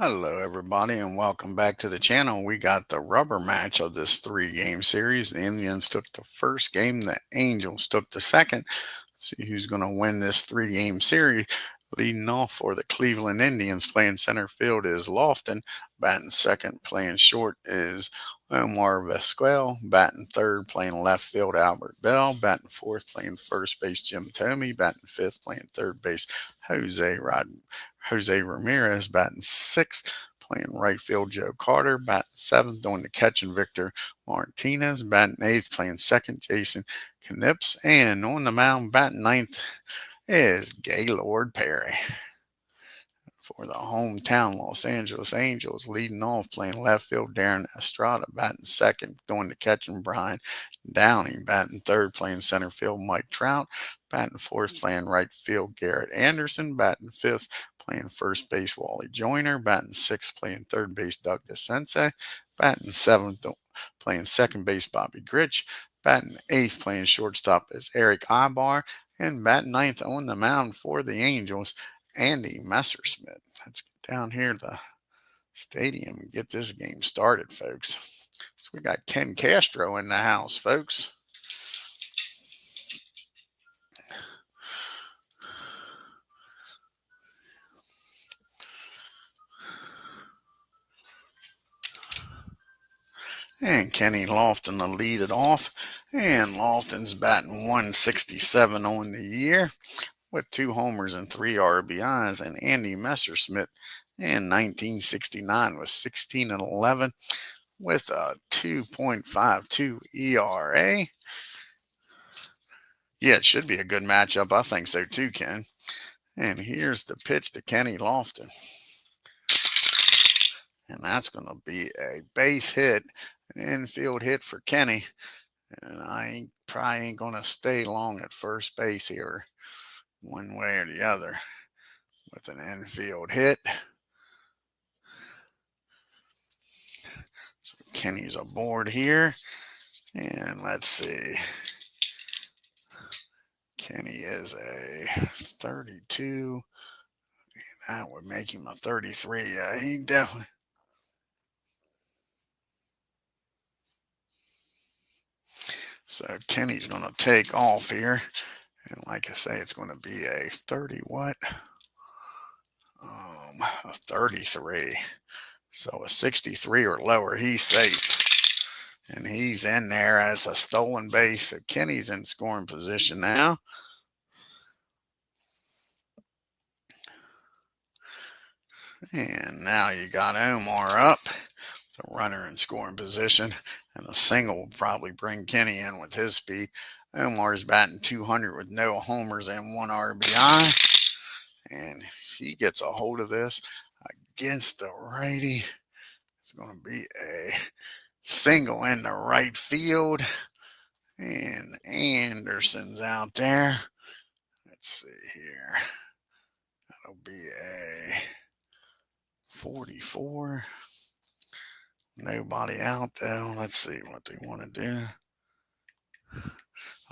Hello, everybody, and welcome back to the channel. We got the rubber match of this three-game series. The Indians took the first game, the Angels took the second. Let's see who's going to win this three-game series. Leading off for the Cleveland Indians, playing center field is Lofton. Batting second, playing short is Omar Vizquel. Batting third, playing left field, Albert Bell. Batting fourth, playing first base, Jim Thome. Batting fifth, playing third base, Jose Ramirez. Batting sixth, playing right field, Joe Carter. Batting seventh, doing the catching, Victor Martinez. Batting eighth, playing second, Jason Knips. And on the mound, batting ninth is Gaylord Perry. For the hometown Los Angeles Angels, leading off, playing left field, Darren Estrada. Batting second, doing the catching, Brian Downing. Batting third, playing center field, Mike Trout. Batting fourth, playing right field, Garrett Anderson. Batting fifth, playing first base, Wally Joyner. Batting sixth, playing third base, Doug DeCense. Batting seventh, playing second base, Bobby Grich. Batting eighth, playing shortstop, is Eric Ibar. And batting ninth on the mound for the Angels, Andy Messersmith. Let's get down here to the stadium and get this game started, folks. So we got Ken Castro in the house, folks. And Kenny Lofton to lead it off. And Lofton's batting 167 on the year with 2 homers and 3 RBIs. And Andy Messersmith in 1969 was 16-11 with a 2.52 ERA. Yeah, it should be a good matchup. I think so too, Ken. And here's the pitch to Kenny Lofton. And that's going to be a base hit, an infield hit for Kenny. And I probably ain't going to stay long at first base here, one way or the other, with an infield hit. So Kenny's aboard here. And let's see. Kenny is a 32. And that would make him a 33. Yeah, he definitely. So Kenny's going to take off here. And like I say, it's going to be a 30 what? A 33. So a 63 or lower, he's safe. And he's in there as a stolen base. So Kenny's in scoring position now. And now you got Omar up, the runner in scoring position. And a single will probably bring Kenny in with his speed. Omar's batting 200 with no homers and 1 RBI. And if he gets a hold of this against the righty, it's going to be a single in the right field. And Anderson's out there. Let's see here. That'll be a 44. Nobody out though. Let's see what they want to do.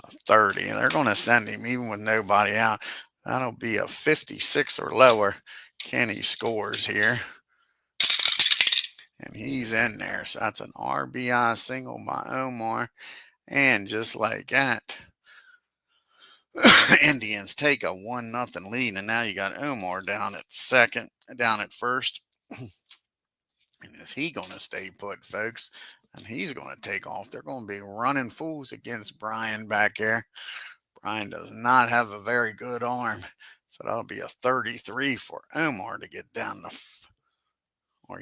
A 30. They're going to send him even with nobody out. That'll be a 56 or lower. Kenny scores here. And he's in there. So that's an RBI single by Omar. And just like that, Indians take a 1-0 lead. And now you got Omar down at second, down at first. And is he going to stay put, folks? And he's going to take off. They're going to be running fools against Brian back there. Brian does not have a very good arm. So that'll be a 33 for Omar to get down the or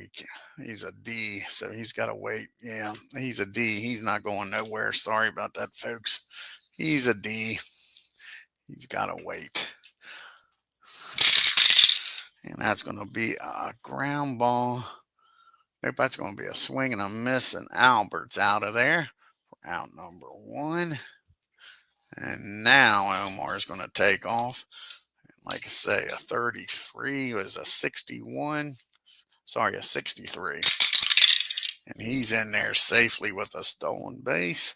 he's a D, so he's got to wait. Yeah, he's a D. He's not going nowhere. Sorry about that, folks. He's a D. He's got to wait. And that's going to be a ground ball. Nope, that's going to be a swing and a miss, and Albert's out of there for out number 1. And now Omar's going to take off. And like I say, a 33 was a 61. Sorry, a 63. And he's in there safely with a stolen base.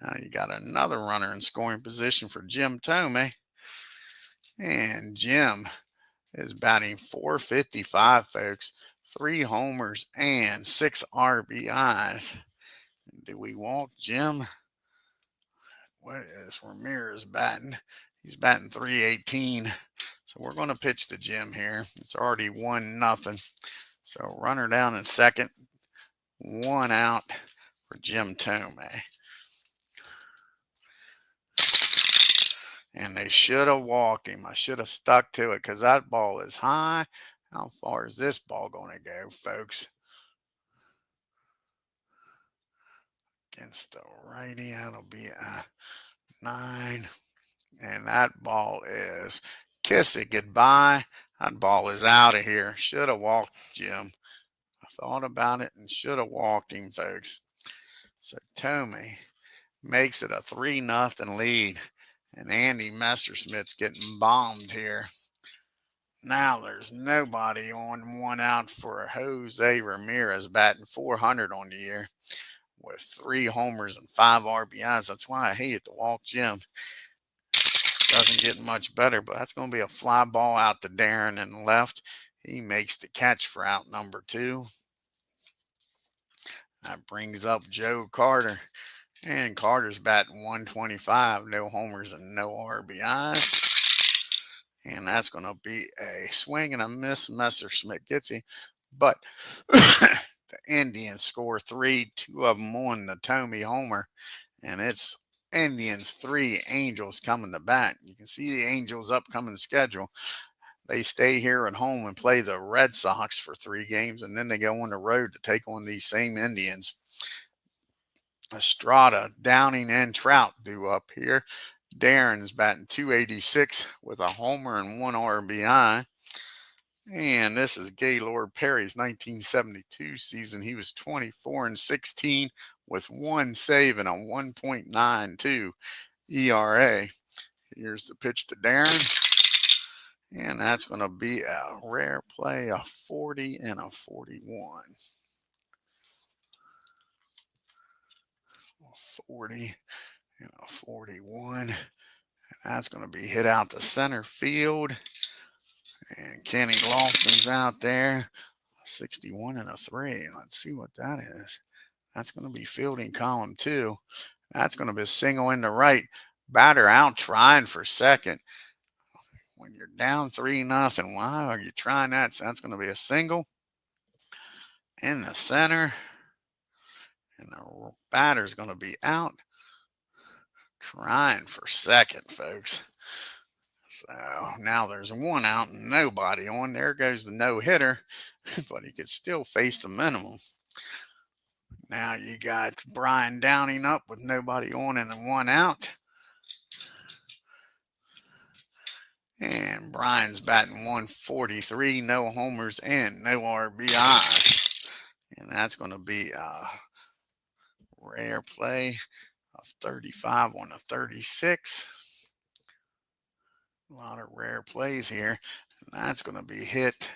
Now you got another runner in scoring position for Jim Thome. And Jim is batting 455, folks. 3 homers, and 6 RBIs. Do we walk Jim? What is Ramirez batting? He's batting 318. So we're going to pitch to Jim here. It's already 1-0. So runner down in second, 1 out for Jim Thome. And they should have walked him. I should have stuck to it because that ball is high. How far is this ball going to go, folks? Against the righty, that'll be a 9. And that ball is kiss it goodbye. That ball is out of here. Should have walked Jim. I thought about it and should have walked him, folks. So Thome makes it a 3-0 lead. And Andy Messersmith's getting bombed here. Now there's nobody on, 1 out for Jose Ramirez, batting 400 on the year with 3 homers and 5 RBIs. That's why I hated to walk Jim. Doesn't get much better, but that's going to be a fly ball out to Darren in the left. He makes the catch for out number 2. That brings up Joe Carter. And Carter's batting 125, no homers and no RBIs. And that's going to be a swing and a miss. Messersmith gets him. But the Indians score 3, 2 of them on the Thome homer. And it's Indians 3, Angels coming to bat. You can see the Angels' upcoming schedule. They stay here at home and play the Red Sox for 3 games. And then they go on the road to take on these same Indians. Estrada, Downing, and Trout due up here. Darren is batting 286 with a homer and 1 RBI. And this is Gaylord Perry's 1972 season. He was 24-16 with 1 save and a 1.92 ERA. Here's the pitch to Darren. And that's going to be a rare play, a 40 and a 41. 40 and a 41. And that's going to be hit out to center field. And Kenny Lofton's out there. 61 and a 3. Let's see what that is. That's going to be fielding column 2. That's going to be a single in the right. Batter out trying for second. When you're down 3-0, why are you trying that? So that's going to be a single in the center. And the batter's going to be out trying for second, folks. So now there's 1 out and nobody on. There goes the no-hitter, but he could still face the minimum. Now you got Brian Downing up with nobody on and 1 out. And Brian's batting 143, no homers and no RBIs. And that's going to be a rare play of 35 on a 36. A lot of rare plays here. And that's going to be hit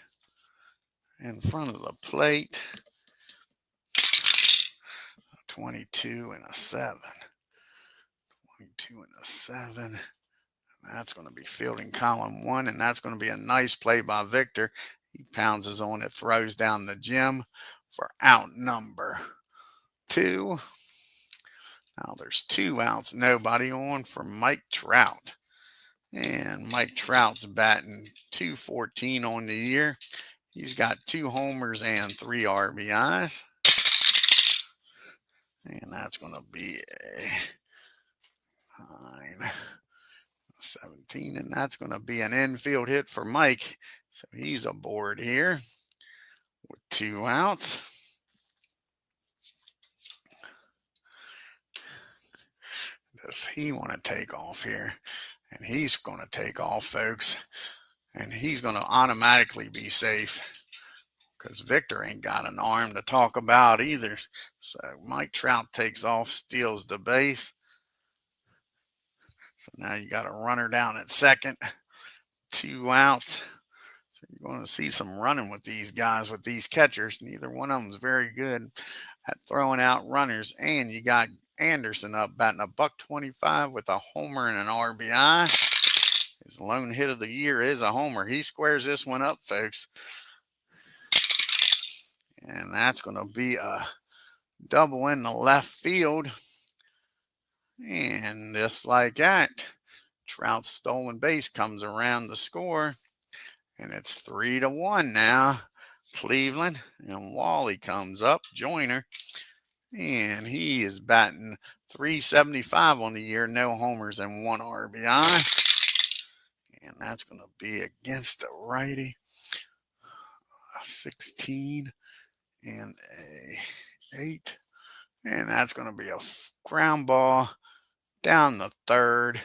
in front of the plate. 22 and a 7. 22 and a 7. That's going to be fielding column 1, and that's going to be a nice play by Victor. He pounces on it, throws down the Jim for out number 2. Now there's 2 outs, nobody on for Mike Trout. And Mike Trout's batting 214 on the year. He's got 2 homers and 3 RBIs. And that's going to be a 9. 17, and that's going to be an infield hit for Mike. So he's aboard here with 2 outs. Does he want to take off here? And he's going to take off, folks. And he's going to automatically be safe because Victor ain't got an arm to talk about either. So Mike Trout takes off, steals the base. So now you got a runner down at second, 2 outs. So you're going to see some running with these guys, with these catchers. Neither one of them is very good at throwing out runners. And you got Anderson up batting $125 with a homer and an RBI. His lone hit of the year is a homer. He squares this one up, folks. And that's going to be a double in the left field. And just like that, Trout's stolen base comes around the score. And it's 3-1 now. Cleveland, and Wally comes up, Joyner, and he is batting .375 on the year, no homers and 1 RBI. And that's going to be against the righty. 16 and a 8. And that's going to be a ground ball down the third.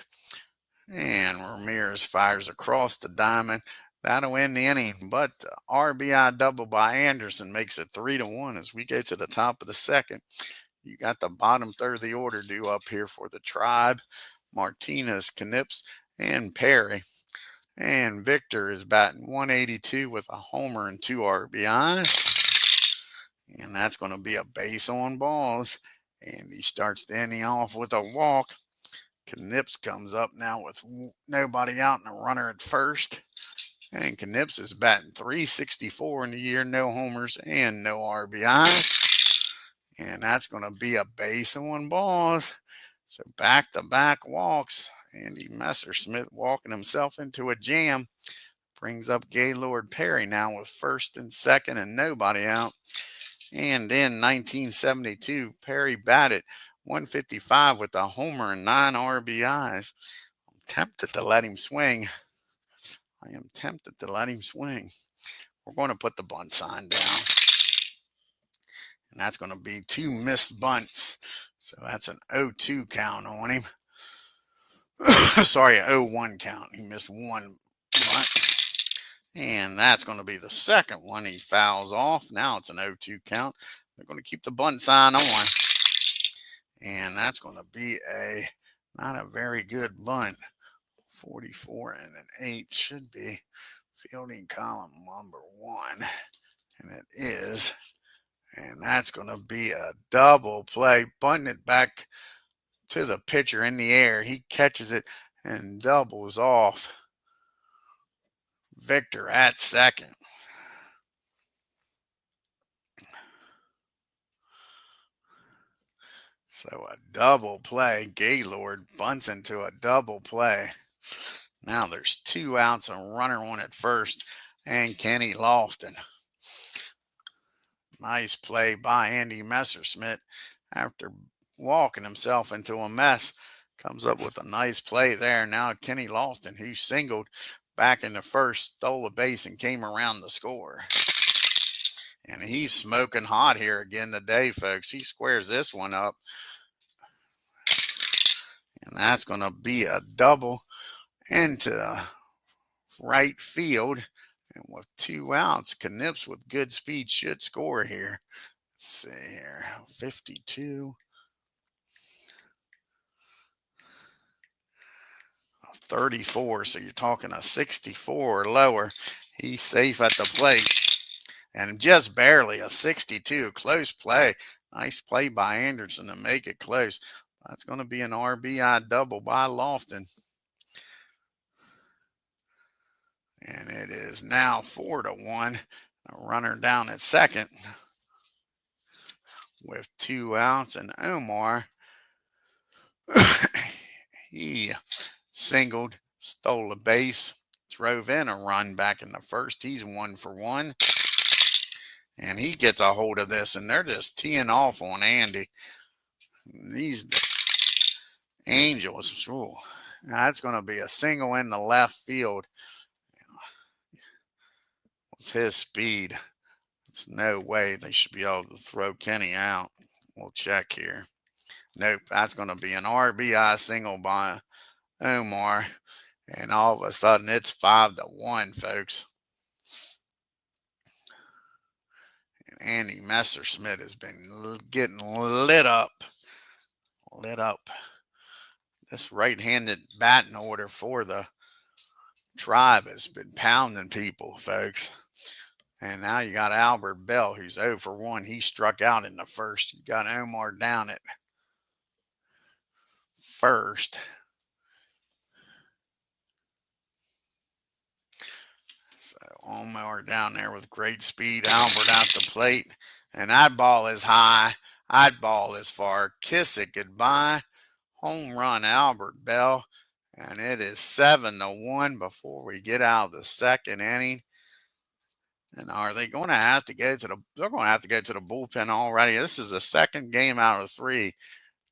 And Ramirez fires across the diamond. That'll end the inning. But the RBI double by Anderson makes it 3-1 as we get to the top of the second. You got the bottom third of the order due up here for the Tribe. Martinez, Knips, and Perry. And Victor is batting .182 with a homer and 2 RBIs. And that's going to be a base on balls. And he starts the inning off with a walk. Knips comes up now with nobody out and a runner at first. And Knips is batting .364 in the year, no homers and no RBIs. And that's going to be a base on balls. So back-to-back walks. Andy Messersmith walking himself into a jam. Brings up Gaylord Perry now with first and second and nobody out. And in 1972, Perry batted .155 with a homer and 9 RBIs. I'm tempted to let him swing. We're going to put the bunt sign down. And that's going to be 2 missed bunts. So that's an 0-2 count on him. Sorry, 0-1 count. He missed 1 bunt. And that's going to be the second one. He fouls off. Now it's an 0-2 count. They're going to keep the bunt sign on. And that's going to be not a very good bunt. 44 and an 8 should be fielding column number 1. And it is. And that's going to be a double play. Bunting it back to the pitcher in the air. He catches it and doubles off Victor at second. So a double play. Gaylord bunts into a double play. Now there's 2 outs, a runner on at first, and Kenny Lofton. Nice play by Andy Messersmith after walking himself into a mess. Comes up with a nice play there. Now Kenny Lofton, who singled back in the first, stole a base and came around to score. And he's smoking hot here again today, folks. He squares this one up. And that's going to be a double into right field. And with 2 outs, Knips with good speed should score here. Let's see here. 52. 34. So you're talking a 64 or lower. He's safe at the plate. And just barely a 62. Close play. Nice play by Anderson to make it close. That's going to be an RBI double by Lofton. And it is now 4-1. A runner down at second with 2 outs. And Omar, he singled, stole a base, drove in a run back in the first. He's 1 for 1. And he gets a hold of this, and they're just teeing off on Andy. These Angels, ooh, that's going to be a single in the left field. With his speed, it's no way they should be able to throw Kenny out. We'll check here. Nope, that's going to be an RBI single by Omar. And all of a sudden, it's 5-1, folks. And Andy Messersmith has been getting lit up. This right-handed batting order for the Tribe has been pounding people, folks. And now you got Albert Bell, who's 0 for 1. He struck out in the first. You got Omar down at first. So Omar down there with great speed. Albert at the plate. And that ball is high. That ball is far. Kiss it goodbye. Home run, Albert Bell. And it is 7-1 before we get out of the second inning. And are they going to have to go to the? They're going to have to go to the bullpen already. This is the second game out of 3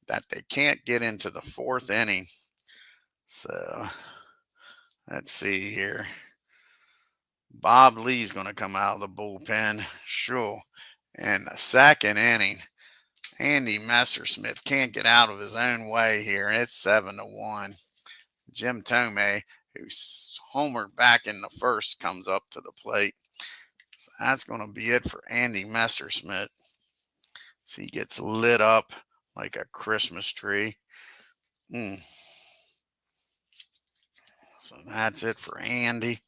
that they can't get into the fourth inning. So let's see here. Bob Lee's going to come out of the bullpen. Sure. And the second inning, Andy Messersmith can't get out of his own way here. It's 7-1. Jim Tomei, who's homered back in the first, comes up to the plate. So that's going to be it for Andy Messersmith. So he gets lit up like a Christmas tree. So that's it for Andy.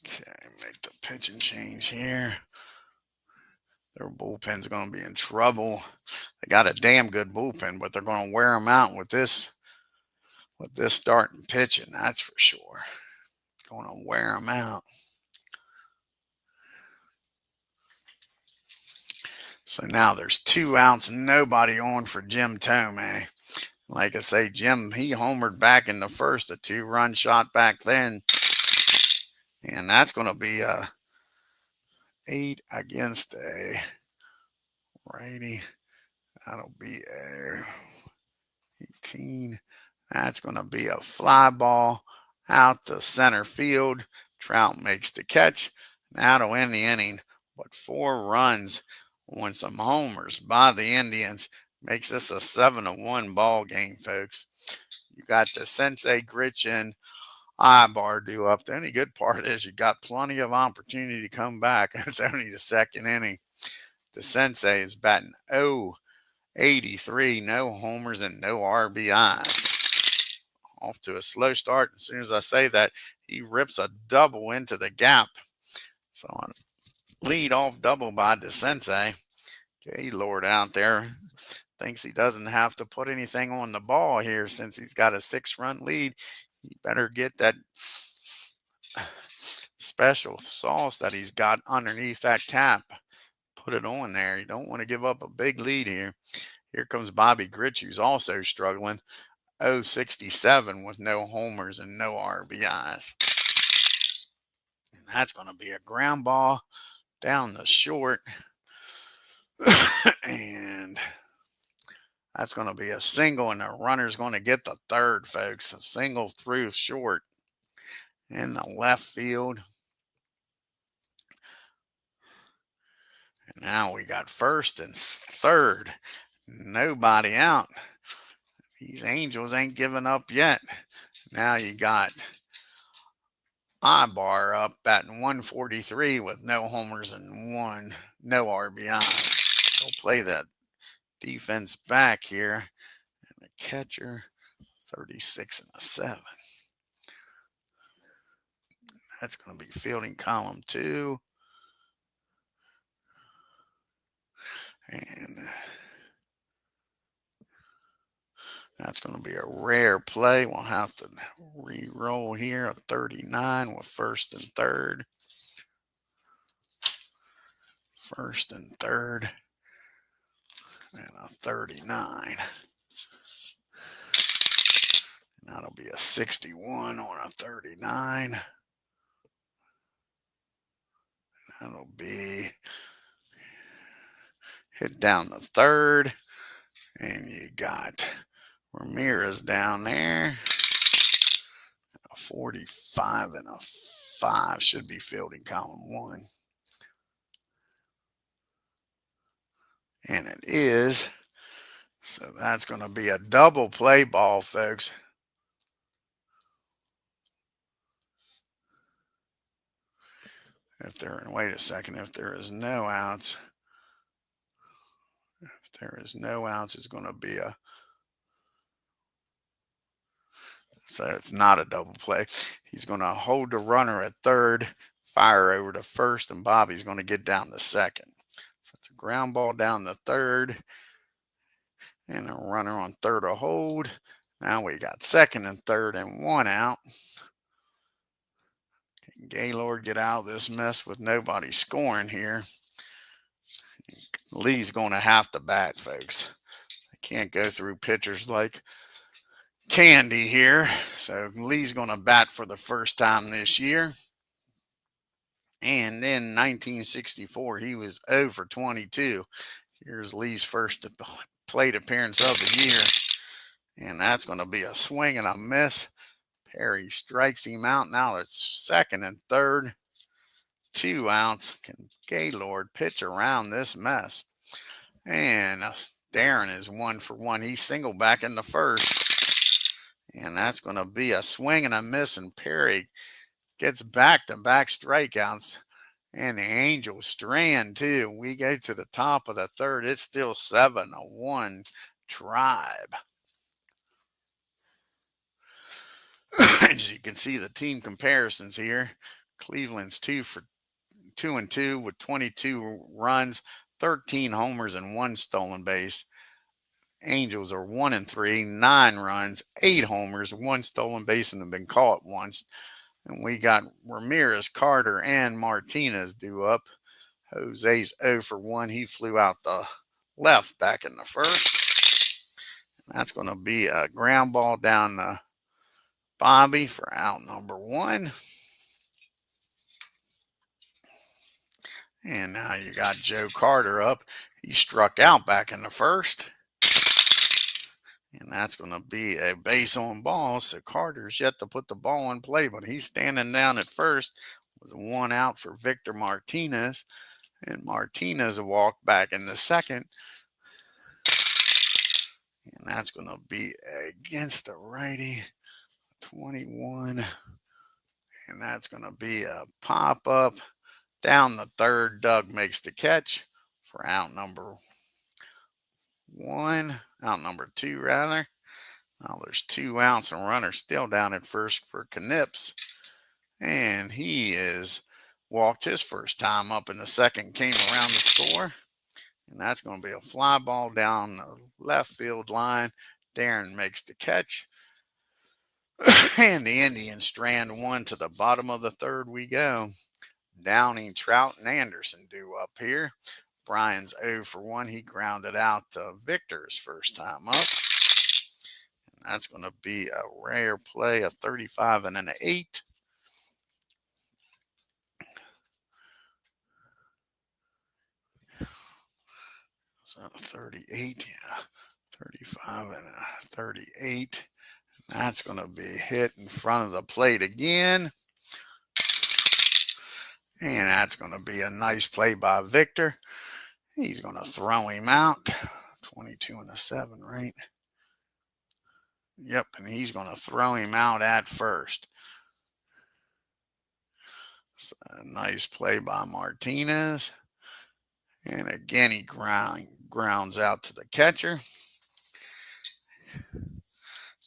Okay, make the pitching change here. Their bullpen's going to be in trouble. They got a damn good bullpen, but they're going to wear them out with this starting pitching. That's for sure. Going to wear them out. So now there's 2 outs, nobody on for Jim Tomei. Like I say, Jim, he homered back in the first, a 2-run shot back then. And that's going to be a 8 against a righty. That'll be a 18. That's going to be a fly ball out to center field. Trout makes the catch. Now to end the inning. But 4 runs on some homers by the Indians makes this a 7-1 ball game, folks. You got the Sensei, Gritch, and Apba due up. The only good part is you got plenty of opportunity to come back. It's only the second inning. The Sensei is batting 0-83, no homers and no RBIs. Off to a slow start. As soon as I say that, he rips a double into the gap. So on lead off double by the Sensei. Gaylord out there thinks he doesn't have to put anything on the ball here since he's got a 6-run lead. He better get that special sauce that he's got underneath that cap. Put it on there. You don't want to give up a big lead here. Here comes Bobby Gritch, who's also struggling. 0-67 with no homers and no RBIs. And that's going to be a ground ball down the short. And that's going to be a single, and the runner's going to get the third, folks. A single through short in the left field. And now we got first and third. Nobody out. These Angels ain't giving up yet. Now you got Apba up batting 143 with no homers and no RBI. They'll play that defense back here. And the catcher, 36-7. That's going to be fielding column 2. And that's going to be a rare play. We'll have to re-roll here. A 39 with first and third. First and third. And a 39. And that'll be a 61 on a 39. That'll be hit down the third. And you got Ramirez down there. A 45 and a 5 should be fielding column 1. And it is. So that's going to be a double play ball, folks. Wait a second, if there is no outs, it's going to be so it's not a double play. He's going to hold the runner at third, fire over to first, and Bobby's going to get down to second. So it's a ground ball down the third. And a runner on third to hold. Now we got second and third and 1 out. Can Gaylord get out of this mess with nobody scoring here? Lee's going to have to bat, folks. I can't go through pitchers like candy here. So Lee's going to bat for the first time this year. And in 1964, he was 0 for 22. Here's Lee's first plate appearance of the year. And that's going to be a swing and a miss. Perry strikes him out. Now it's second and third. 2 outs. Can Gaylord pitch around this mess? And Darren is 1 for 1. He's single back in the first. And that's going to be a swing and a miss. And Perry gets back-to-back strikeouts. And the Angels strand too. We go to the top of the third. It's still 7-1 Tribe. As you can see the team comparisons here. Cleveland's 2 for 2 with 22 runs, 13 homers, and 1 stolen base. Angels are 1 3, 9 runs, 8 homers, 1 stolen base, and have been caught once. And we got Ramirez, Carter, and Martinez due up. Jose's 0 for 1. He flew out the left back in the first. And that's going to be a ground ball down the Bobby for out number 1. And now you got Joe Carter up. He struck out back in the first. And that's going to be a base on ball. So Carter's yet to put the ball in play, but he's standing down at first with 1 out for Victor Martinez. And Martinez will walk back in the second. And that's going to be against the righty. 21. And that's going to be a pop-up down the third. Doug makes the catch for out number 2 rather. Now there's 2 outs and runner still down at first for Knips. And he is walked his first time up in the second, came around the score. And that's going to be a fly ball down the left field line. Darren makes the catch. And the Indians strand 1 to the bottom of the third we go. Downing, Trout, and Anderson due up here. Brian's 0 for 1. He grounded out Victor's first time up. And that's going to be a rare play, a 35 and an 8. So 38, yeah. 35 and a 38. That's going to be hit in front of the plate again. And that's going to be a nice play by Victor. He's going to throw him out. 22 and a 7, right? Yep, and he's going to throw him out at first. So a nice play by Martinez. And again, he grounds out to the catcher.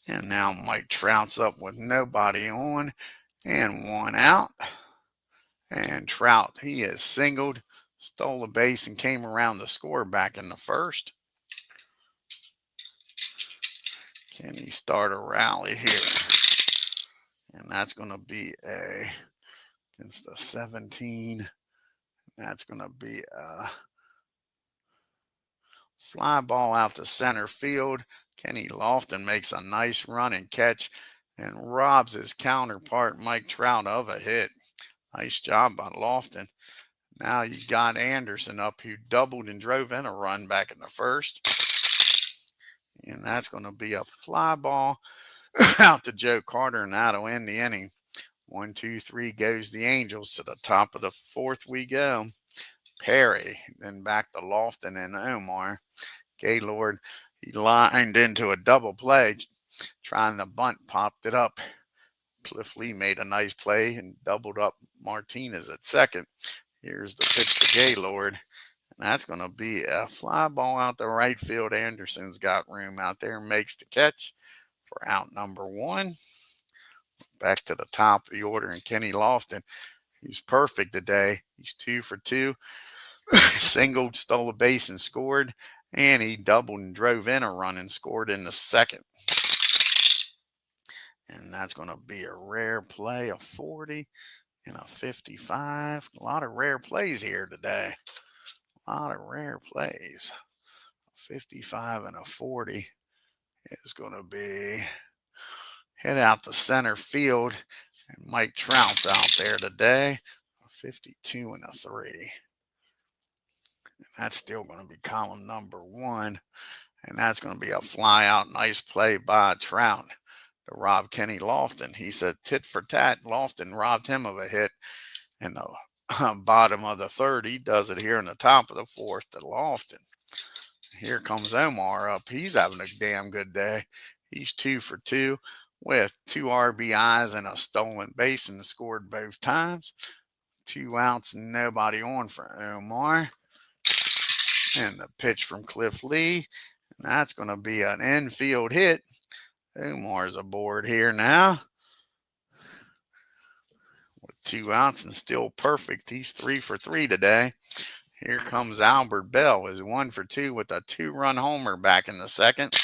And now Mike Trout's up with nobody on and 1 out. And Trout, he is singled, stole a base, and came around the score back in the first. Can he start a rally here? And that's going to be against the 17. That's going to be a fly ball out to center field. Kenny Lofton makes a nice run and catch and robs his counterpart, Mike Trout, of a hit. Nice job by Lofton. Now you got Anderson up, who doubled and drove in a run back in the first. And that's going to be a fly ball out to Joe Carter, and that'll end the inning. 1, 2, 3 goes the Angels. To the top of the fourth we go. Perry, then back to Lofton and Omar. Gaylord, he lined into a double play, trying to bunt, popped it up. Cliff Lee made a nice play and doubled up Martinez at second. Here's the pitch to Gaylord. And that's going to be a fly ball out the right field. Anderson's got room out there and makes the catch for out number 1. Back to the top of the order, and Kenny Lofton, he's perfect today. He's 2 for 2. Singled, stole a base, and scored. And he doubled and drove in a run and scored in the second. And that's going to be a rare play, a 40 and a 55. A lot of rare plays here today. A lot of rare plays. 55 and a 40 is going to be hit out the center field. And Mike Trout's out there today. 52 and a 3. And that's still going to be column number 1. And that's going to be a fly out. Nice play by Trout to rob Kenny Lofton. He said tit for tat. Lofton robbed him of a hit in the bottom of the third. He does it here in the top of the fourth to Lofton. Here comes Omar up. He's having a damn good day. He's 2 for 2 with 2 RBIs and a stolen base and scored both times. 2 outs, nobody on for Omar. And the pitch from Cliff Lee. And that's going to be an infield hit. Omar's aboard here now. With 2 outs and still perfect. He's 3 for 3 today. Here comes Albert Bell, is 1 for 2 with a 2-run homer back in the second.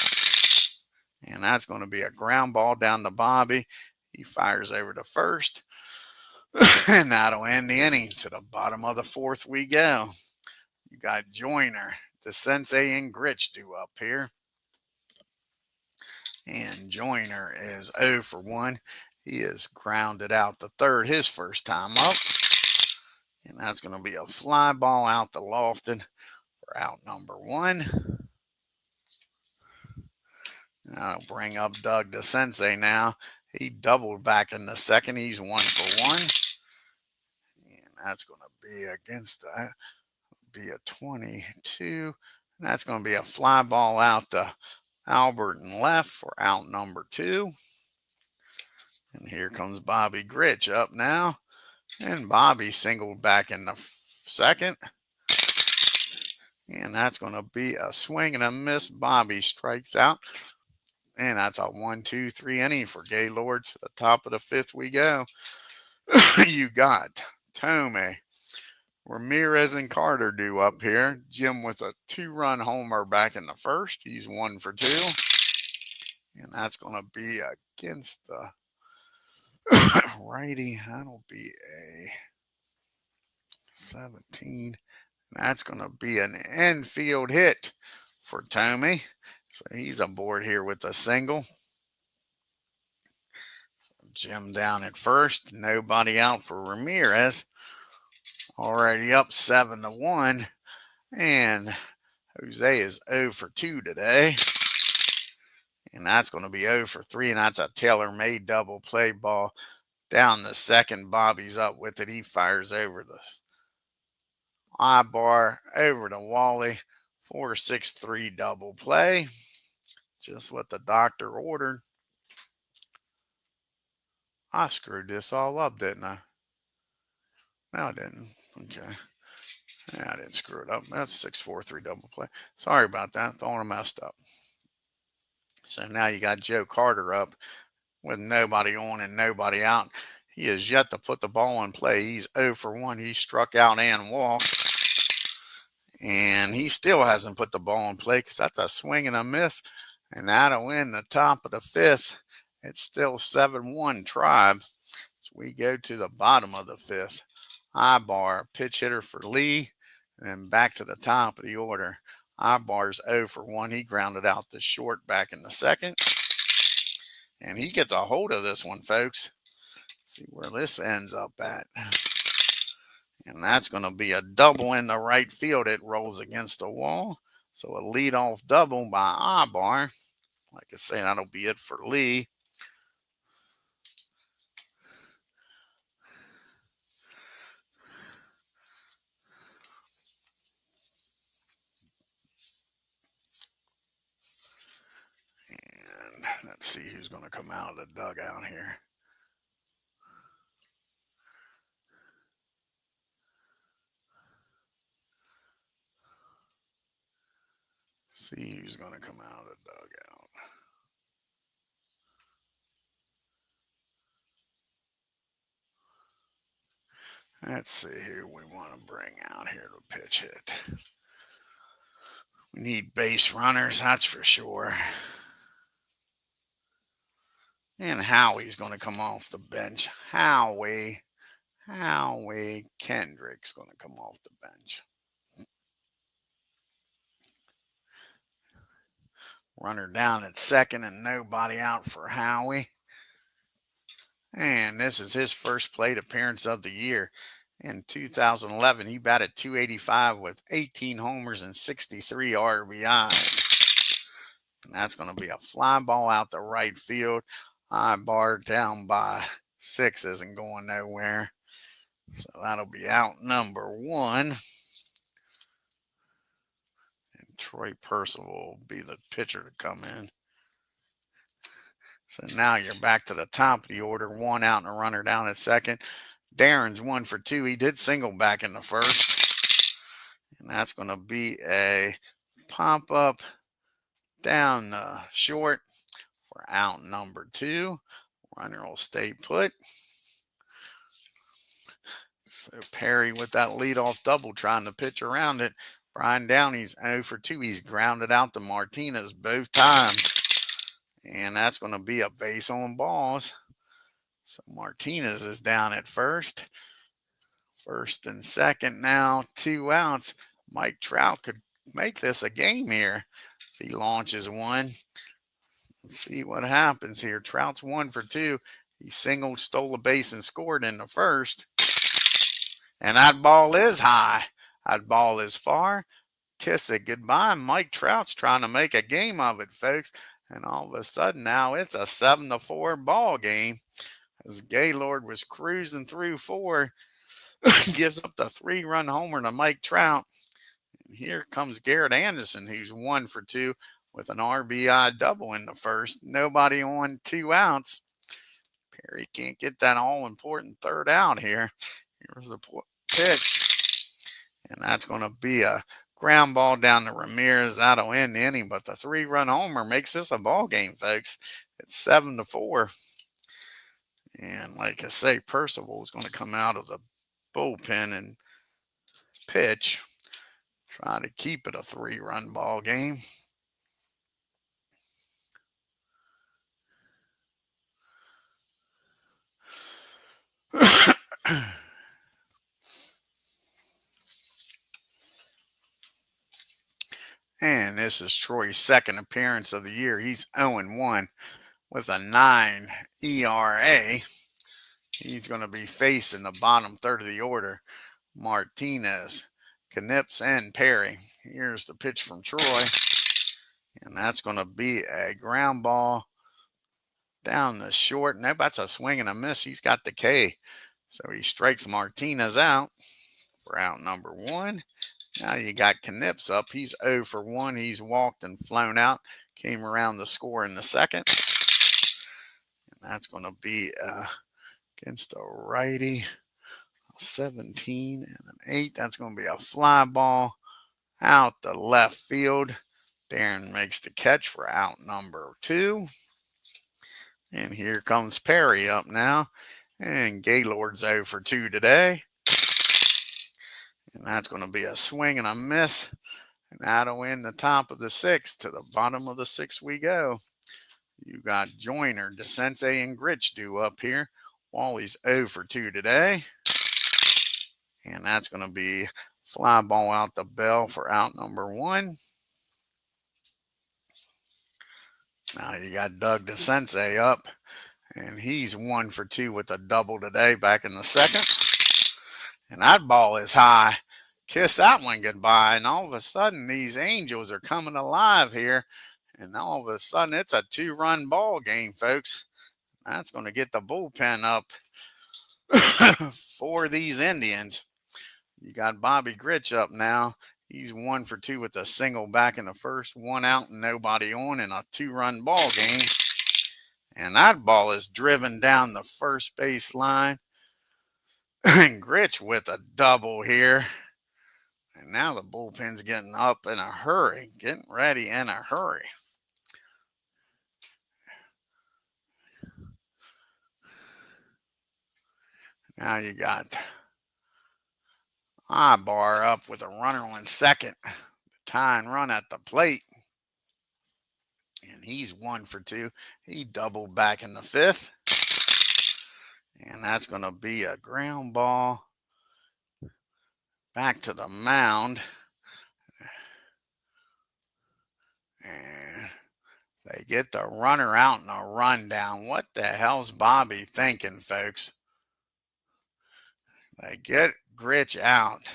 And that's going to be a ground ball down to Bobby. He fires over to first. And that'll end the inning. To the bottom of the fourth we go. You got Joyner, the Sensei, and Gritch due up here. And Joyner is 0 for 1. He is grounded out the third his first time up. And that's going to be a fly ball out to Lofton for out number 1. I'll bring up Doug the Sensei now. He doubled back in the second. He's 1 for 1. And that's going to be against be a 22. And that's going to be a fly ball out to Albert and left for out number 2. And here comes Bobby Gritch up now. And Bobby singled back in the second. And that's going to be a swing and a miss. Bobby strikes out. And that's a 1-2-3 inning for Gaylord. To the top of the fifth we go. You got Tomei, Ramirez, and Carter due up here. Jim with a 2-run homer back in the first. He's 1 for 2. And that's going to be against the righty. That'll be a 17. That's going to be an infield hit for Tomei. So he's aboard here with a single. So Jim down at first. Nobody out for Ramirez. Already up 7-1. And Jose is 0 for 2 today. And that's going to be 0 for 3. And that's a tailor-made double play ball down the second. Bobby's up with it. He fires over the I-bar over to Wally. 4-6-3 double play. Just what the doctor ordered. I screwed this all up, didn't I? No, I didn't. Okay. Yeah, I didn't screw it up. That's 6-4-3 double play. Sorry about that. Thought I messed up. So now you got Joe Carter up with nobody on and nobody out. He has yet to put the ball in play. He's 0 for 1. He struck out and walked. And he still hasn't put the ball in play because that's a swing and a miss. And that'll win the top of the fifth. It's still 7-1 Tribe. So we go to the bottom of the fifth. I-bar, pitch hitter for Lee. And then back to the top of the order. I-bar's 0 for 1. He grounded out the short back in the second. And he gets a hold of this one, folks. Let's see where this ends up at. And that's going to be a double in the right field. It rolls against the wall. So a leadoff double by I-bar. Like I say, that'll be it for Lee. And let's see who's going to come out of the dugout here. See who's going to come out of the dugout. Let's see who we want to bring out here to pitch hit. We need base runners, that's for sure. And Howie's going to come off the bench. Howie Kendrick's going to come off the bench. Runner down at second and nobody out for Howie. And this is his first plate appearance of the year. In 2011, he batted .285 with 18 homers and 63 RBIs. And that's going to be a fly ball out the right field. High bar down by 6 isn't going nowhere. So that'll be out number 1. And Troy Percival will be the pitcher to come in. So now you're back to the top of the order. 1 out and a runner down at second. Darren's 1 for 2. He did single back in the first. And that's going to be a pop up down the short for out number 2. Runner will stay put. So Perry with that leadoff double trying to pitch around it. Brian Downey's 0 for 2. He's grounded out to Martinez both times. And that's going to be a base on balls. So Martinez is down at first. First and second now, 2 outs. Mike Trout could make this a game here if he launches one. Let's see what happens here. Trout's 1 for 2. He singled, stole a base, and scored in the first. And that ball is high. That ball is far. Kiss it goodbye. Mike Trout's trying to make a game of it, folks. And all of a sudden now it's a 7-4 ball game. As Gaylord was cruising through 4, gives up the 3-run homer to Mike Trout. And here comes Garrett Anderson, who's 1 for 2 with an RBI double in the first. Nobody on, 2 outs. Perry can't get that all-important third out here. Here's the pitch. And that's going to be a ground ball down to Ramirez. That'll end the inning, but the 3-run homer makes this a ball game, folks. It's 7-4. And like I say, Percival is going to come out of the bullpen and pitch. Try to keep it a 3-run ball game. And this is Troy's second appearance of the year. He's 0-1 with a 9 ERA. He's going to be facing the bottom third of the order. Martinez, Knips, and Perry. Here's the pitch from Troy. And that's going to be a ground ball down the short. And that's a swing and a miss. He's got the K. So he strikes Martinez out for out number 1. Now you got Knips up. He's 0 for 1. He's walked and flown out. Came around the score in the second. And that's going to be against a righty. 17 and an 8. That's going to be a fly ball out the left field. Darren makes the catch for out number 2. And here comes Perry up now. And Gaylord's 0 for 2 today. And that's going to be a swing and a miss. And that'll end the top of the 6th. To the bottom of the 6th we go. You got Joyner, DeSensei, and Gritch due up here. Wally's 0 for 2 today. And that's going to be fly ball out the bell for out number 1. Now you got Doug DeSensei up. And he's 1 for 2 with a double today back in the second. And that ball is high. Kiss that one goodbye. And all of a sudden, these Angels are coming alive here. And all of a sudden, it's a 2-run ball game, folks. That's going to get the bullpen up for these Indians. You got Bobby Gritch up now. He's 1 for 2 with a single back in the first. 1 out and nobody on in a 2-run ball game. And that ball is driven down the first base line. And Gritch with a double here. And now the bullpen's getting up in a hurry. Getting ready in a hurry. Now you got Apba up with a runner on second. tying run at the plate. And he's 1 for 2. He doubled back in the 5th. And that's going to be a ground ball back to the mound. And they get the runner out in a rundown. What the hell's Bobby thinking, folks? They get Gritch out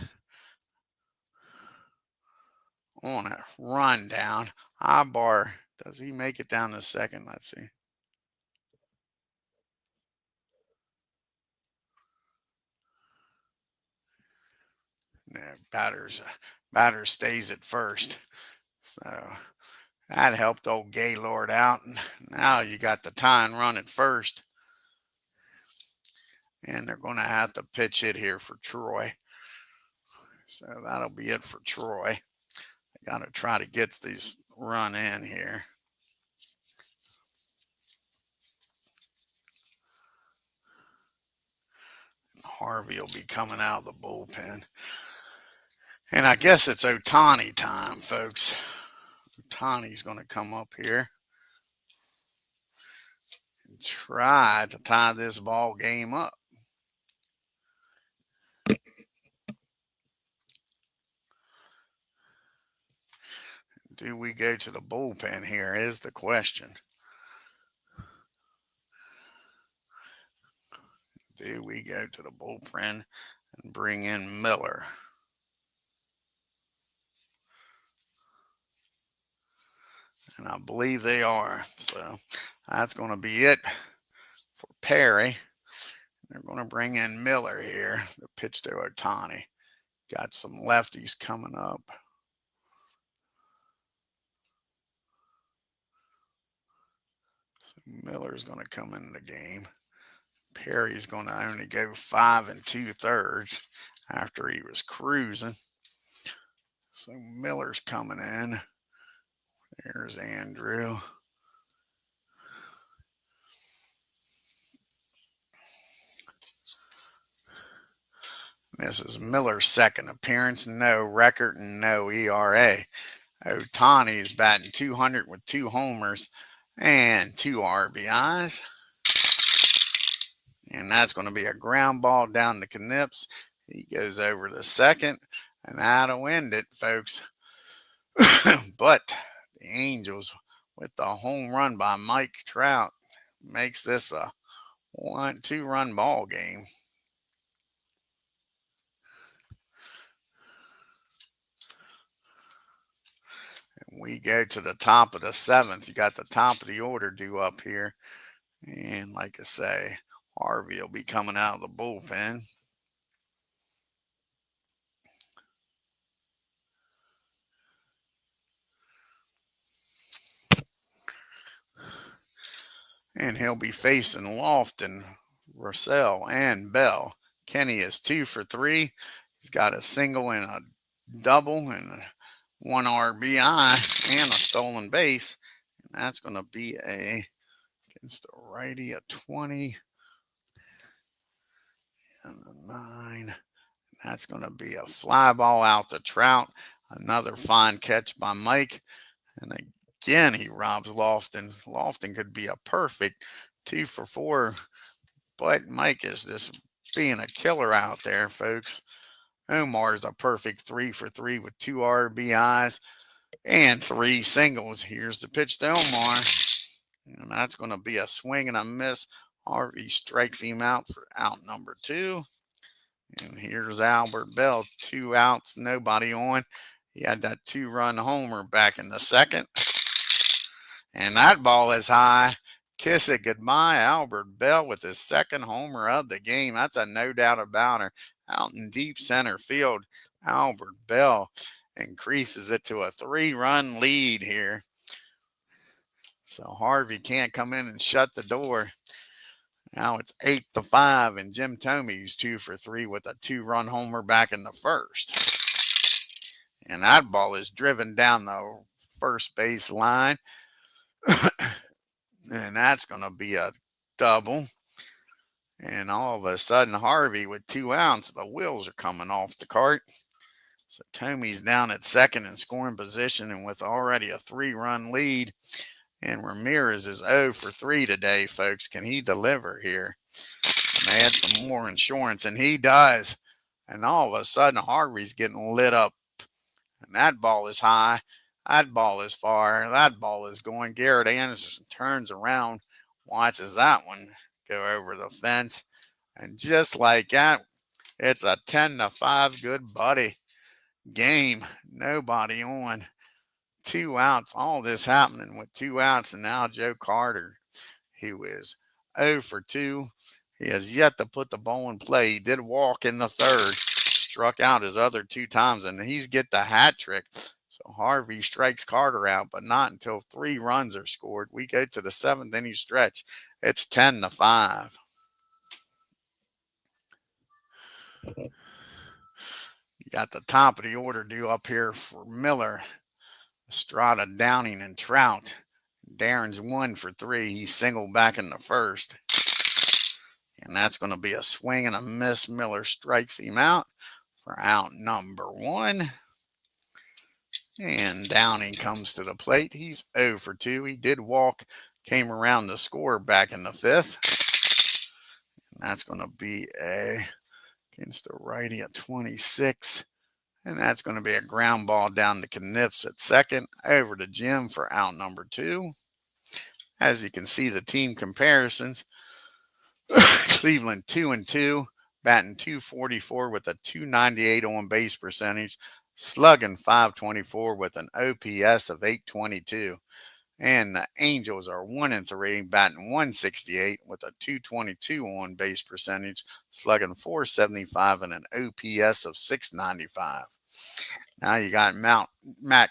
on a rundown. Apba, does he make it down to second? Let's see. No, batter stays at first. So that helped old Gaylord out. And now you got the tying run at first. And they're going to have to pitch it here for Troy. So that'll be it for Troy. They got to try to get these run in here. Harvey will be coming out of the bullpen. And I guess it's Ohtani time, folks. Ohtani's going to come up here and try to tie this ball game up. Do we go to the bullpen here is the question. Do we go to the bullpen and bring in Miller? And I believe they are. So that's going to be it for Perry. They're going to bring in Miller here to pitch to Ohtani. Got some lefties coming up. So Miller's going to come in the game. Perry's going to only go 5 2/3 after he was cruising. So Miller's coming in. There's Andrew. This is Miller's second appearance. No record and no ERA. Ohtani is batting .200 with 2 homers and 2 RBIs. And that's going to be a ground ball down to Knips. He goes over to second, and that'll end it, folks. But the Angels, with the home run by Mike Trout, makes this a 2-run ball game. And we go to the top of the 7th. You got the top of the order due up here. And like I say, Harvey will be coming out of the bullpen. And he'll be facing Lofton, Russell, and Bell. Kenny is 2 for 3. He's got a single and a double and 1 RBI and a stolen base. And that's going to be against the righty, a 20 and a 9. That's going to be a fly ball out to Trout. Another fine catch by Mike. And again, he robs Lofton. Lofton could be a perfect 2 for 4. But Mike is just being a killer out there, folks. Omar's a perfect 3 for 3 with 2 RBIs and 3 singles. Here's the pitch to Omar. And that's going to be a swing and a miss. Harvey strikes him out for out number 2. And here's Albert Bell, 2 outs, nobody on. He had that 2-run homer back in the 2nd. And that ball is high. Kiss it goodbye, Albert Bell with his 2nd homer of the game. That's a no doubt about her. Out in deep center field, Albert Bell increases it to a 3-run lead here. So Harvey can't come in and shut the door. Now it's 8-5, and Jim Thomey's 2 for 3 with a 2-run homer back in the 1st. And that ball is driven down the first base line. And that's going to be a double. And all of a sudden, Harvey with 2 outs, the wheels are coming off the cart. So Tomey's down at second in scoring position and with already a 3-run lead. And Ramirez is 0 for 3 today, folks. Can he deliver here? And they add some more insurance, and he does. And all of a sudden, Harvey's getting lit up. And that ball is high. That ball is far. That ball is going. Garrett Anderson turns around, watches that one go over the fence. And just like that, it's a 10-5 good buddy game. Nobody on. 2 outs. All this happening with 2 outs. And now Joe Carter, who is 0 for 2. He has yet to put the ball in play. He did walk in the third, struck out his other 2 times, and he's get the hat trick. So Harvey strikes Carter out, but not until 3 runs are scored. We go to the 7th inning stretch. It's 10-5. You got the top of the order due up here for Miller, Estrada, Downing, and Trout. Darren's 1 for 3. He singled back in the first. And that's going to be a swing and a miss. Miller strikes him out for out number 1. And Downing comes to the plate. He's 0 for 2. He did walk, came around the score back in the 5th. And that's going to be against the righty at 26. And that's going to be a ground ball down to Knips at second. Over to Jim for out number 2. As you can see, the team comparisons. Cleveland 2-2, batting .244 with a .298 on base percentage, slugging .524 with an OPS of .822. And the Angels are 1-3, batting .168 with a .222 on base percentage, slugging .475 and an OPS of .695. Now you got Matt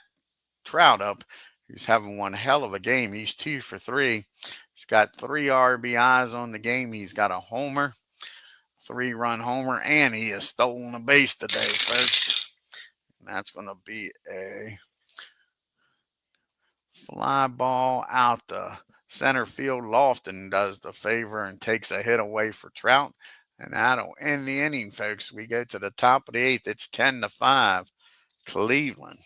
Trout up, who's having one hell of a game. He's 2 for 3. He's got 3 RBIs on the game. He's got a homer, 3-run homer, and he has stolen a base today, folks. And that's going to be a fly ball out the center field. Lofton does the favor and takes a hit away for Trout. And that'll end the inning, folks. We go to the top of the 8th. It's 10-5, Cleveland.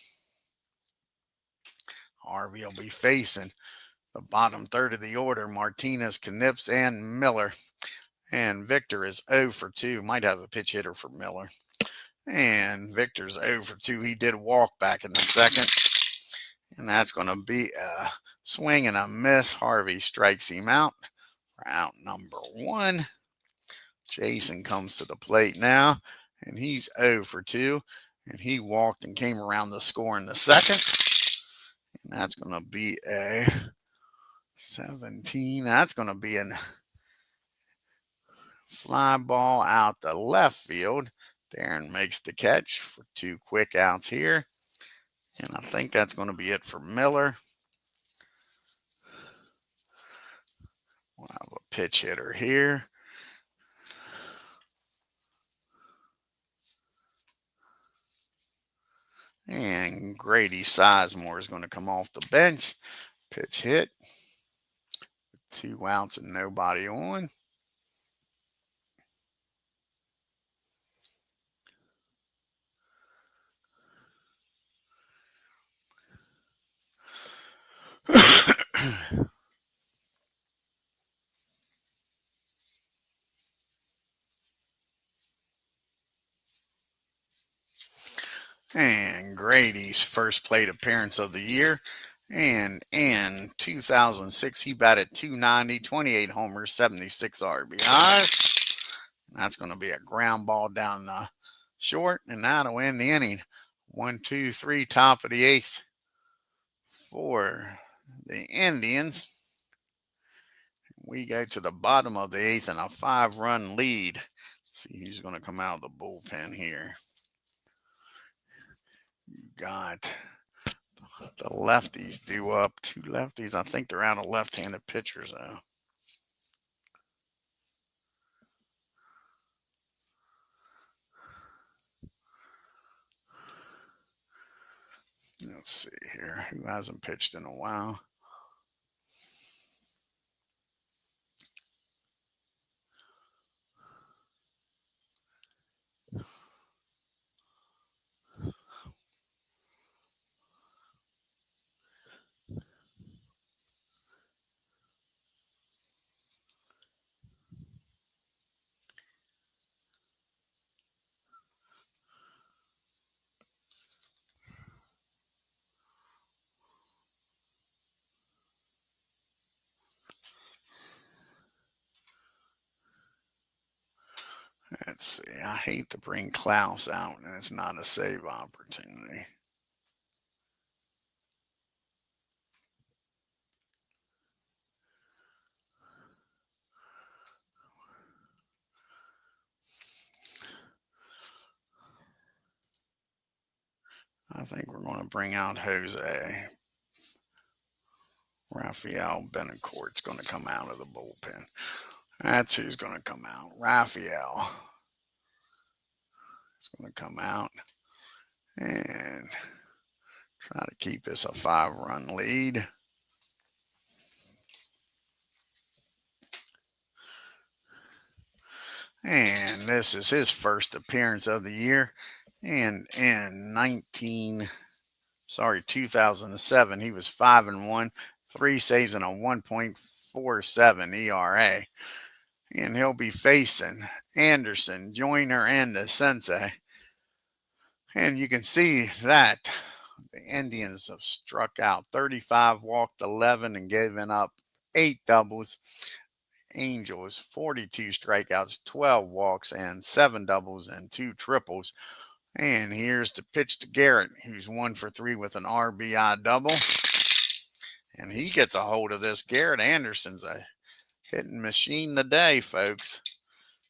Harvey will be facing the bottom third of the order, Martinez, Knips, and Miller. And Victor is 0 for 2. Might have a pitch hitter for Miller. And Victor's 0 for 2. He did walk back in the second. And that's going to be a swing and a miss. Harvey strikes him out for out number 1. Jason comes to the plate now. And he's 0 for 2. And he walked and came around the score in the second. And that's going to be a 17. That's going to be a fly ball out the left field. Darren makes the catch for 2 quick outs here. And I think that's going to be it for Miller. We'll have a pitch hitter here. And Grady Sizemore is going to come off the bench. Pitch hit. 2 outs and nobody on. And Grady's first plate appearance of the year. And in 2006, he batted .290, 28 homers, 76 RBIs. That's going to be a ground ball down the short, and that'll end the inning. 1, 2, 3, top of the 8th for the Indians. We go to the bottom of the 8th and a 5-run lead. Let's see who's going to come out of the bullpen here. You got the lefties due up. 2 lefties. I think they're out of left-handed pitchers, though. Let's see here. Who hasn't pitched in a while? Let's see. I hate to bring Klaus out, and it's not a save opportunity. I think we're going to bring out Jose. Rafael Benincourt's going to come out of the bullpen. That's who's going to come out. Rafael is going to come out and try to keep us a 5-run lead. And this is his first appearance of the year. And in 2007, he was 5-1, 3 saves, and a 1.47 ERA. And he'll be facing Anderson, Joyner, and the Sensei. And you can see that the Indians have struck out 35, walked 11, and given up 8 doubles. Angels, 42 strikeouts, 12 walks, and 7 doubles and 2 triples. And here's the pitch to Garrett, who's 1 for 3 with an RBI double. And he gets a hold of this. Garrett Anderson's a hitting machine today, folks.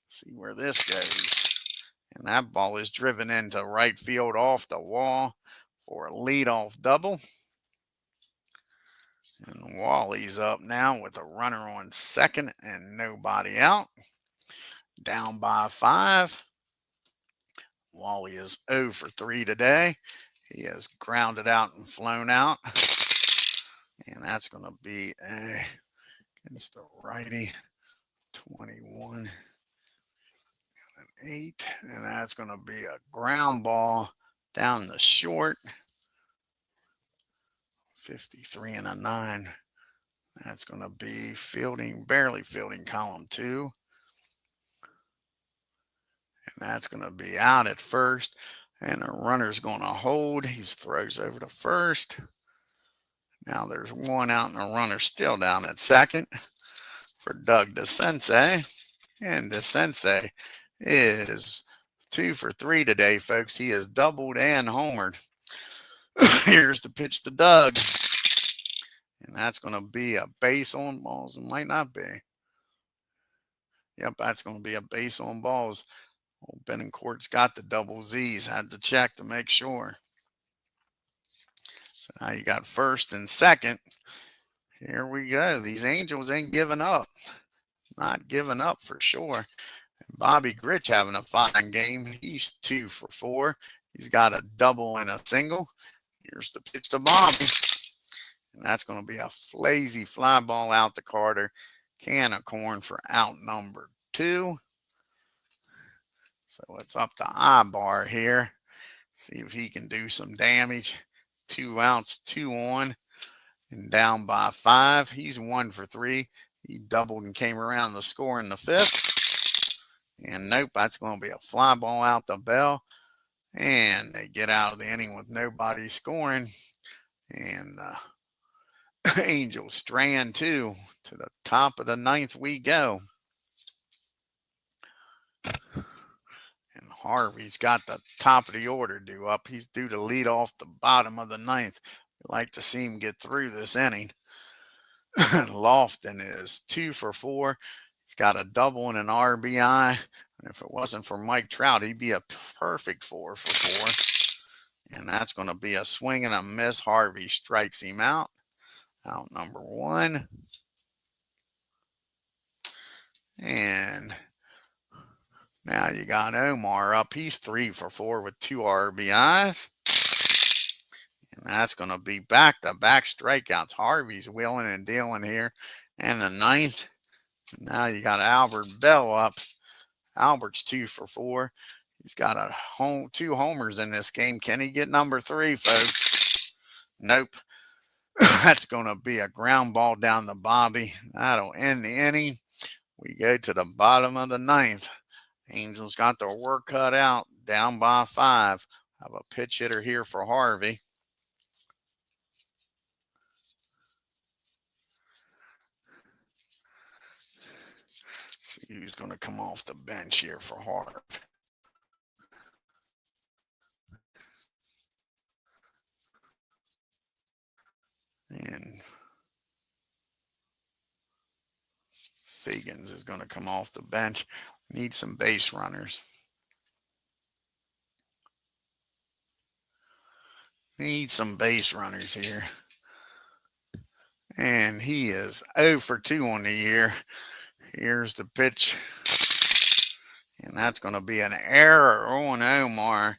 See where this goes. And that ball is driven into right field off the wall for a leadoff double. And Wally's up now with a runner on second and nobody out. Down by 5. Wally is 0 for 3 today. He has grounded out and flown out. And that's going to be against the righty, 21 and an 8. And that's going to be a ground ball down the short, 53 and a 9. That's going to be fielding, barely fielding column 2. And that's going to be out at first. And the runner's going to hold. He throws over to first. Now there's 1 out and the runner still down at second for Doug DeSensei. And DeSensei is 2 for 3 today, folks. He has doubled and homered. Here's the pitch to Doug. And that's going to be a base on balls. It might not be. Yep, that's going to be a base on balls. Old Benincourt's got the double Z's. Had to check to make sure. So now you got first and second. Here we go. These Angels ain't giving up. Not giving up for sure. And Bobby Gritch having a fine game. He's 2 for 4. He's got a double and a single. Here's the pitch to Bobby. And that's going to be a lazy fly ball out to Carter. Can of corn for out number 2. So it's up to Apba here. See if he can do some damage. 2 outs, 2 on, and down by 5. He's 1 for 3. He doubled and came around the score in the 5th. And nope, that's going to be a fly ball out to Bell. And they get out of the inning with nobody scoring. And Angels strand 2 to the top of the 9th we go. And Harvey's got the top of the order due up. He's due to lead off the bottom of the 9th. We'd like to see him get through this inning. Lofton is 2 for 4. He's got a double and an RBI. And if it wasn't for Mike Trout, he'd be a perfect 4 for 4. And that's going to be a swing and a miss. Harvey strikes him out. Out number 1. And now you got Omar up. He's 3 for 4 with 2 RBIs. And that's going to be back-to-back strikeouts. Harvey's wheeling and dealing here. And the 9th. Now you got Albert Bell up. Albert's 2 for 4. He's got 2 homers in this game. Can he get number 3, folks? Nope. That's going to be a ground ball down to Bobby. That'll end the inning. We go to the bottom of the 9th. Angels got their work cut out, down by 5. Have a pitch hitter here for Harvey. So who's going to come off the bench here for Hart. And Fagans is going to come off the bench. Need some base runners. Need some base runners here. And he is 0 for 2 on the year. Here's the pitch. And that's going to be an error on Omar.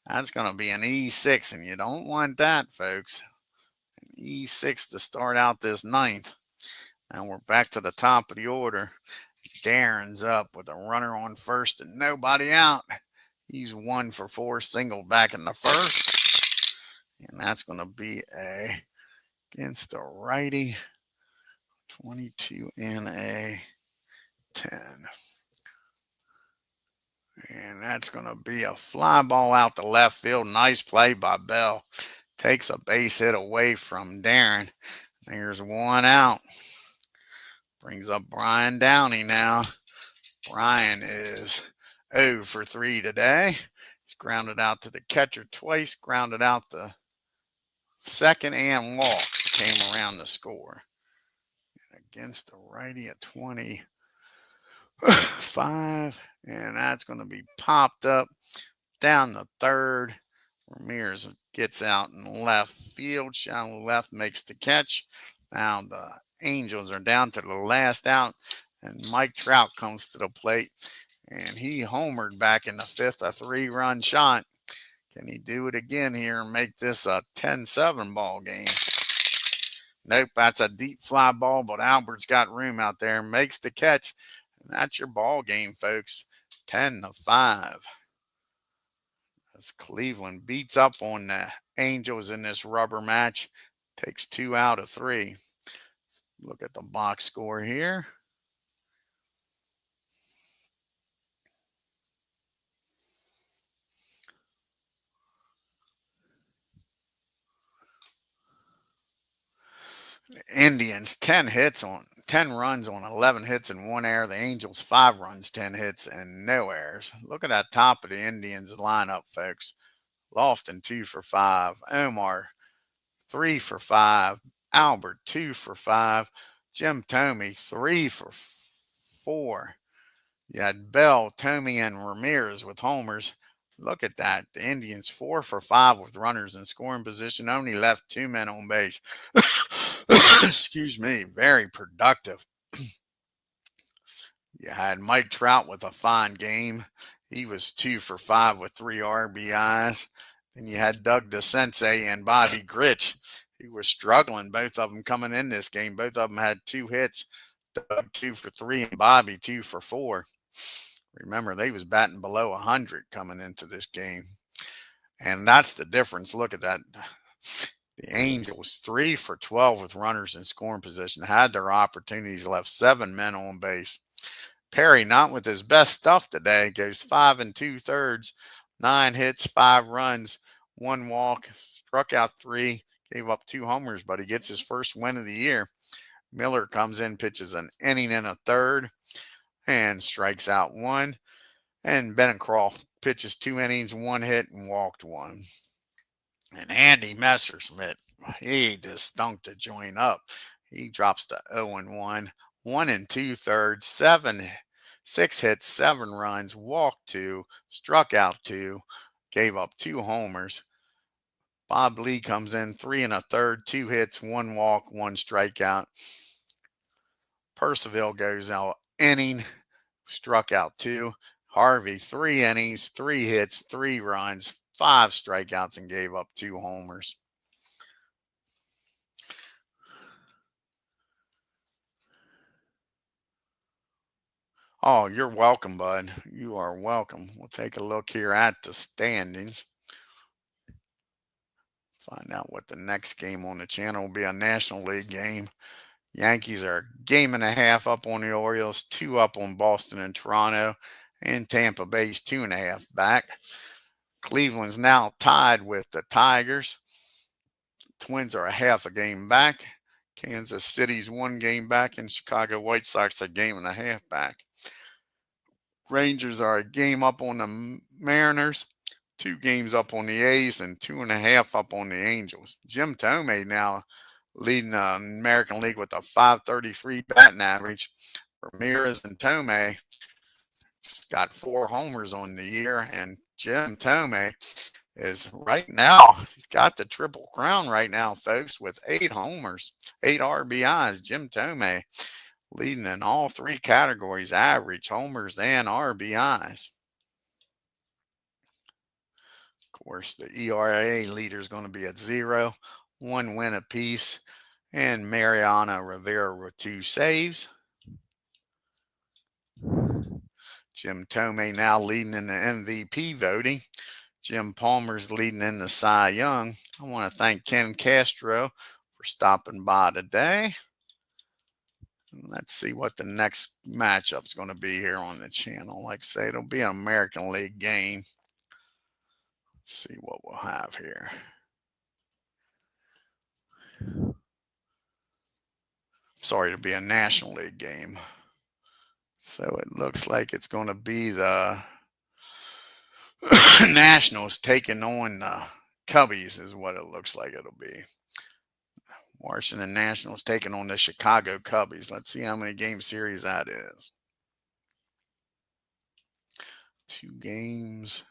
That's going to be an E6, and you don't want that, folks. An E6 to start out this ninth. Now we're back to the top of the order. Darren's up with a runner on first and nobody out. He's 1 for 4, single back in the first. And that's going to be against the righty. 22 in a 10. And that's going to be a fly ball out to left field. Nice play by Bell. Takes a base hit away from Darren. There's one out. Brings up Brian Downey now. Brian is 0 for 3 today. He's grounded out to the catcher twice, grounded out the second, and walked. Came around to score. And against the righty at 25. And that's going to be popped up down the third. Ramirez gets out in left field. Shallow left makes the catch. Now the Angels are down to the last out. And Mike Trout comes to the plate. And he homered back in the fifth, a 3-run shot. Can he do it again here and make this a 10-7 ball game? Nope, that's a deep fly ball, but Albert's got room out there. Makes the catch. And that's your ball game, folks. 10-5. As Cleveland beats up on the Angels in this rubber match. Takes 2 out of 3. Look at the box score here. The Indians 10 runs on 11 hits and 1 error. The Angels 5 runs, 10 hits and no errors. Look at that top of the Indians lineup, folks. Lofton 2 for 5. Omar 3 for 5. Albert 2 for 5. Jim Thome 3 for 4. You had Bell, Thome, and Ramirez with homers. Look at that. The Indians 4 for 5 with runners in scoring position. Only left 2 men on base. Excuse me. Very productive. You had Mike Trout with a fine game. He was 2 for 5 with 3 RBIs. Then you had Doug DeSensei and Bobby Gritch, who was struggling. Both of them coming in this game. Both of them had 2 hits. Doug 2 for 3 and Bobby 2 for 4. Remember, they was batting below 100 coming into this game. And that's the difference. Look at that. The Angels 3 for 12 with runners in scoring position. Had their opportunities, left 7 men on base. Perry, not with his best stuff today, goes 5 2/3, 9 hits, 5 runs, 1 walk, struck out 3, gave up 2 homers, but he gets his first win of the year. Miller comes in, pitches an inning and a third, and strikes out 1. And Benencroft pitches 2 innings, 1 hit, and walked 1. And Andy Messersmith, he just stunk the joint up. He drops to 0-1, 1 2/3, 6 hits, 7 runs, walked 2, struck out 2, gave up 2 homers. Bob Lee comes in 3 1/3, 2 hits, 1 walk, 1 strikeout. Percival goes out inning, struck out 2. Harvey 3 innings, 3 hits, 3 runs, 5 strikeouts, and gave up 2 homers. Oh, you're welcome, bud. You are welcome. We'll take a look here at the standings. Find out what the next game on the channel will be, a National League game. Yankees are a game and a half up on the Orioles, 2 up on Boston and Toronto, and Tampa Bay's 2.5 back. Cleveland's now tied with the Tigers. Twins are a half a game back. Kansas City's 1 game back, and Chicago White Sox a game and a half back. Rangers are a game up on the Mariners, 2 games up on the A's, and 2.5 up on the Angels. Jim Thome now leading the American League with a .533 batting average. Ramirez and Thome got 4 homers on the year, and Jim Thome is right now, he's got the Triple Crown right now, folks, with 8 homers, 8 RBIs. Jim Thome leading in all 3 categories: average, homers, and RBIs. Of course, the ERA leader is going to be at 0, 1 win apiece, and Mariano Rivera with 2 saves. Jim Thome now leading in the MVP voting. Jim Palmer's leading in the Cy Young. I want to thank Ken Castro for stopping by today. Let's see what the next matchup is going to be here on the channel. Like I say, it'll be an American League game. Let's see what we'll have here. Sorry, to be a National League game. So it looks like it's going to be the Nationals taking on the Cubbies is what it looks like it'll be. Washington Nationals taking on the Chicago Cubbies. Let's see how many game series that is. 2 games.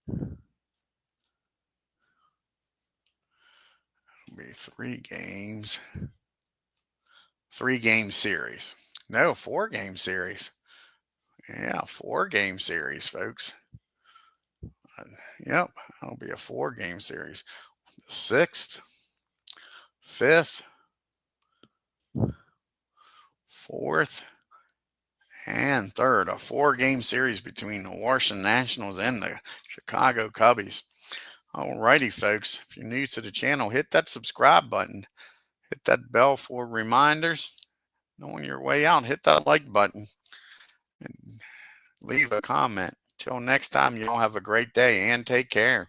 It'll be 3 games. 3-game series. No, 4-game series. Yeah, 4-game series, folks. Yep, that'll be a 4-game series. The 6th, 5th, 4th, and 3rd. A 4-game series between the Washington Nationals and the Chicago Cubbies. Alrighty, folks. If you're new to the channel, hit that subscribe button. Hit that bell for reminders. And on your way out, hit that like button. And leave a comment. Till next time, y'all have a great day and take care.